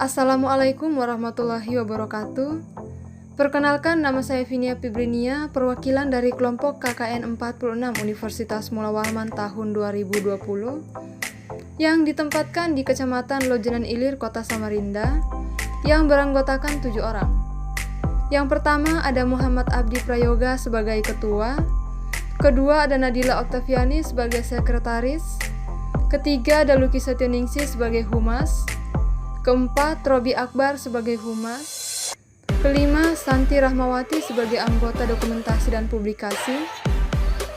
Assalamualaikum warahmatullahi wabarakatuh. Perkenalkan, nama saya Vinia Pibrinia, perwakilan dari kelompok KKN 46 Universitas Mula Warman tahun 2020 yang ditempatkan di Kecamatan Lojenan Ilir, Kota Samarinda, yang beranggotakan 7 orang. Yang pertama ada Muhammad Abdi Prayoga sebagai ketua, kedua ada Nadila Oktaviani sebagai sekretaris, ketiga ada Luki Setioningsih sebagai humas, keempat Robi Akbar sebagai humas, kelima Santi Rahmawati sebagai anggota dokumentasi dan publikasi,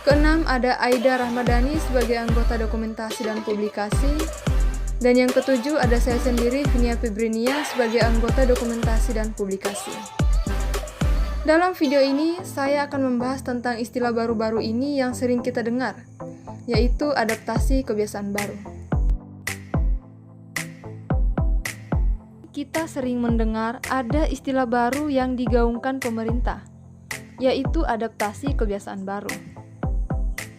keenam ada Aida Rahmadani sebagai anggota dokumentasi dan publikasi, dan yang ketujuh ada saya sendiri Vinia Pibrinia sebagai anggota dokumentasi dan publikasi. Dalam video ini saya akan membahas tentang istilah baru-baru ini yang sering kita dengar, yaitu adaptasi kebiasaan baru. Kita sering mendengar ada istilah baru yang digaungkan pemerintah, yaitu adaptasi kebiasaan baru.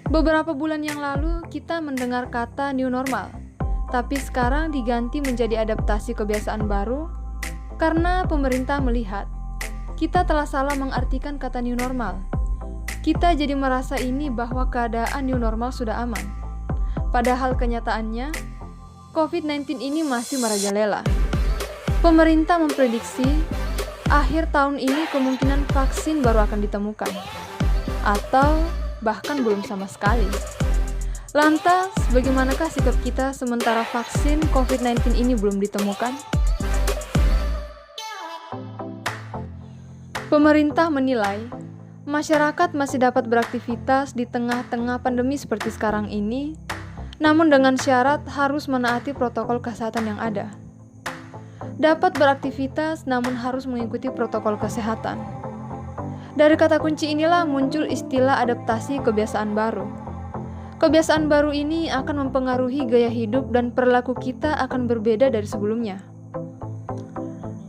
Beberapa bulan yang lalu kita mendengar kata new normal, tapi sekarang diganti menjadi adaptasi kebiasaan baru karena pemerintah melihat kita telah salah mengartikan kata new normal. Kita jadi merasa ini bahwa keadaan new normal sudah aman. Padahal kenyataannya, COVID-19 ini masih merajalela. Pemerintah memprediksi akhir tahun ini kemungkinan vaksin baru akan ditemukan, atau bahkan belum sama sekali. Lantas, bagaimanakah sikap kita sementara vaksin COVID-19 ini belum ditemukan? Pemerintah menilai masyarakat masih dapat beraktivitas di tengah-tengah pandemi seperti sekarang ini, namun dengan syarat harus menaati protokol kesehatan yang ada. Dapat beraktivitas namun harus mengikuti protokol kesehatan. Dari kata kunci inilah muncul istilah adaptasi kebiasaan baru. Kebiasaan baru ini akan mempengaruhi gaya hidup dan perilaku kita akan berbeda dari sebelumnya.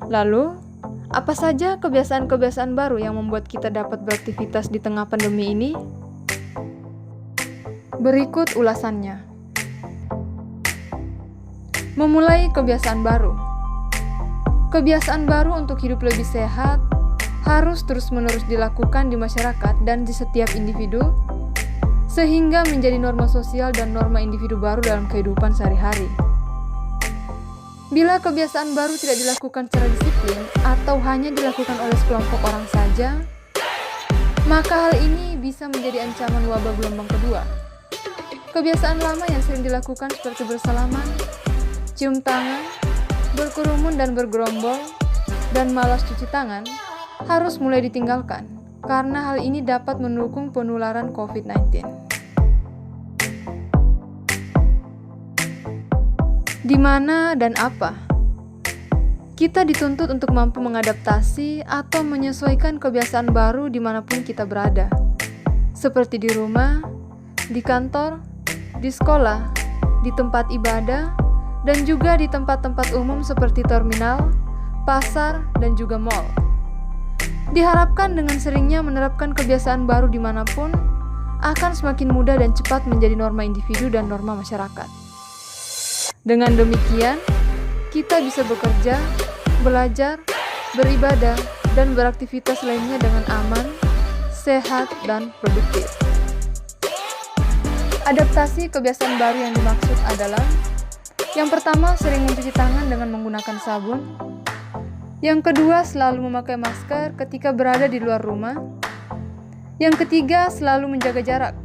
Lalu, apa saja kebiasaan-kebiasaan baru yang membuat kita dapat beraktivitas di tengah pandemi ini? Berikut ulasannya. Memulai kebiasaan baru. Kebiasaan baru untuk hidup lebih sehat harus terus-menerus dilakukan di masyarakat dan di setiap individu, sehingga menjadi norma sosial dan norma individu baru dalam kehidupan sehari-hari. Bila kebiasaan baru tidak dilakukan secara disiplin atau hanya dilakukan oleh sekelompok orang saja, maka hal ini bisa menjadi ancaman wabah gelombang kedua. Kebiasaan lama yang sering dilakukan seperti bersalaman, cium tangan, berkerumun dan bergerombol, dan malas cuci tangan harus mulai ditinggalkan karena hal ini dapat mendukung penularan COVID-19. Di mana dan apa? Kita dituntut untuk mampu mengadaptasi atau menyesuaikan kebiasaan baru dimanapun kita berada, seperti di rumah, di kantor, di sekolah, di tempat ibadah, dan juga di tempat-tempat umum seperti terminal, pasar, dan juga mal. Diharapkan dengan seringnya menerapkan kebiasaan baru dimanapun, akan semakin mudah dan cepat menjadi norma individu dan norma masyarakat. Dengan demikian, kita bisa bekerja, belajar, beribadah, dan beraktivitas lainnya dengan aman, sehat, dan produktif. Adaptasi kebiasaan baru yang dimaksud adalah: yang pertama, sering mencuci tangan dengan menggunakan sabun. Yang kedua, selalu memakai masker ketika berada di luar rumah. Yang ketiga, selalu menjaga jarak.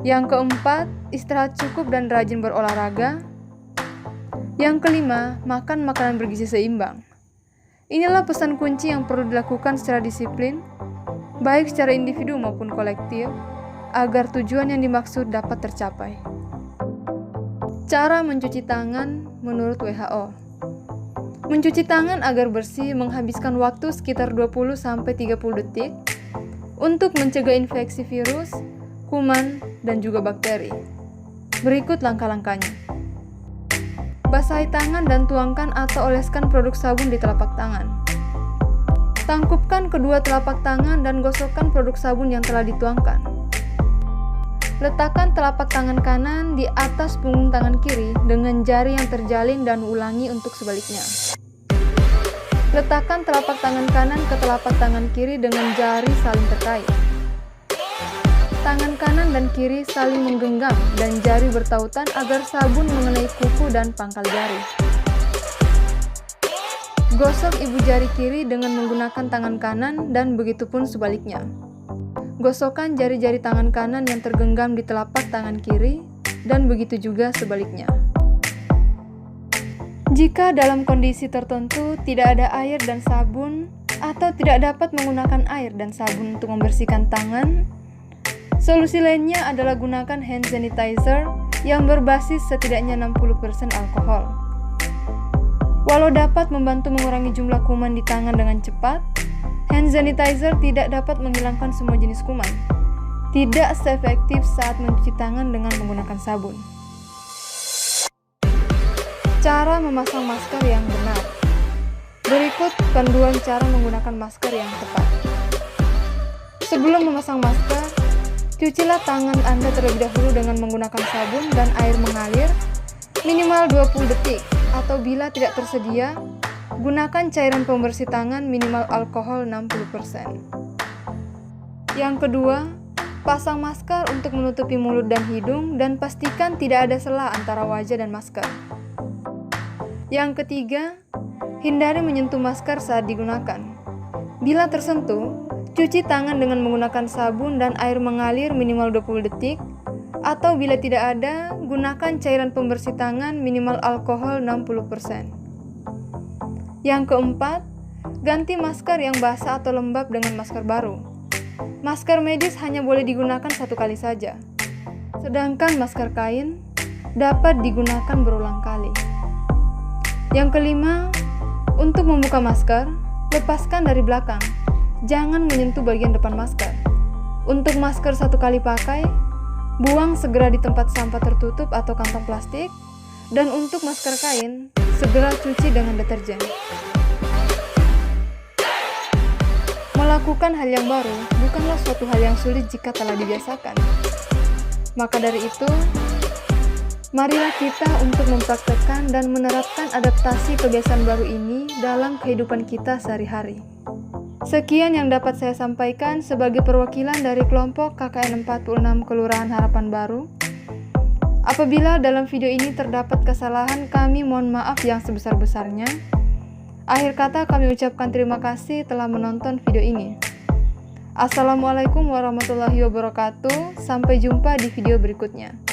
Yang keempat, istirahat cukup dan rajin berolahraga. Yang kelima, makan makanan bergizi seimbang. Inilah pesan kunci yang perlu dilakukan secara disiplin, baik secara individu maupun kolektif, agar tujuan yang dimaksud dapat tercapai. Cara mencuci tangan menurut WHO. Mencuci tangan agar bersih menghabiskan waktu sekitar 20-30 detik untuk mencegah infeksi virus, kuman, dan juga bakteri. Berikut langkah-langkahnya. Basahi tangan dan tuangkan atau oleskan produk sabun di telapak tangan. Tangkupkan kedua telapak tangan dan gosokkan produk sabun yang telah dituangkan. Letakkan telapak tangan kanan di atas punggung tangan kiri dengan jari yang terjalin dan ulangi untuk sebaliknya. Letakkan telapak tangan kanan ke telapak tangan kiri dengan jari saling terkait. Tangan kanan dan kiri saling menggenggam dan jari bertautan agar sabun mengenai kuku dan pangkal jari. Gosok ibu jari kiri dengan menggunakan tangan kanan dan begitupun sebaliknya. Gosokkan jari-jari tangan kanan yang tergenggam di telapak tangan kiri dan begitu juga sebaliknya. Jika dalam kondisi tertentu tidak ada air dan sabun atau tidak dapat menggunakan air dan sabun untuk membersihkan tangan, solusi lainnya adalah gunakan hand sanitizer yang berbasis setidaknya 60% alkohol. Walau dapat membantu mengurangi jumlah kuman di tangan dengan cepat, hand sanitizer tidak dapat menghilangkan semua jenis kuman. Tidak seefektif saat mencuci tangan dengan menggunakan sabun. Cara memasang masker yang benar. Berikut panduan cara menggunakan masker yang tepat. Sebelum memasang masker, cucilah tangan Anda terlebih dahulu dengan menggunakan sabun dan air mengalir minimal 20 detik, atau bila tidak tersedia, gunakan cairan pembersih tangan minimal alkohol 60%. Yang kedua, pasang masker untuk menutupi mulut dan hidung dan pastikan tidak ada sela antara wajah dan masker. Yang ketiga, hindari menyentuh masker saat digunakan. Bila tersentuh, cuci tangan dengan menggunakan sabun dan air mengalir minimal 20 detik, atau bila tidak ada, gunakan cairan pembersih tangan minimal alkohol 60%. Yang keempat, ganti masker yang basah atau lembab dengan masker baru. Masker medis hanya boleh digunakan satu kali saja, sedangkan masker kain dapat digunakan berulang kali. Yang kelima, untuk membuka masker, lepaskan dari belakang. Jangan menyentuh bagian depan masker. Untuk masker satu kali pakai, buang segera di tempat sampah tertutup atau kantong plastik, dan untuk masker kain, segera cuci dengan deterjen. Melakukan hal yang baru bukanlah suatu hal yang sulit jika telah dibiasakan. Maka dari itu, marilah kita untuk mempraktekkan dan menerapkan adaptasi kebiasaan baru ini dalam kehidupan kita sehari-hari. Sekian yang dapat saya sampaikan sebagai perwakilan dari kelompok KKN 46 Kelurahan Harapan Baru. Apabila dalam video ini terdapat kesalahan, kami mohon maaf yang sebesar-besarnya. Akhir kata kami ucapkan terima kasih telah menonton video ini. Assalamualaikum warahmatullahi wabarakatuh. Sampai jumpa di video berikutnya.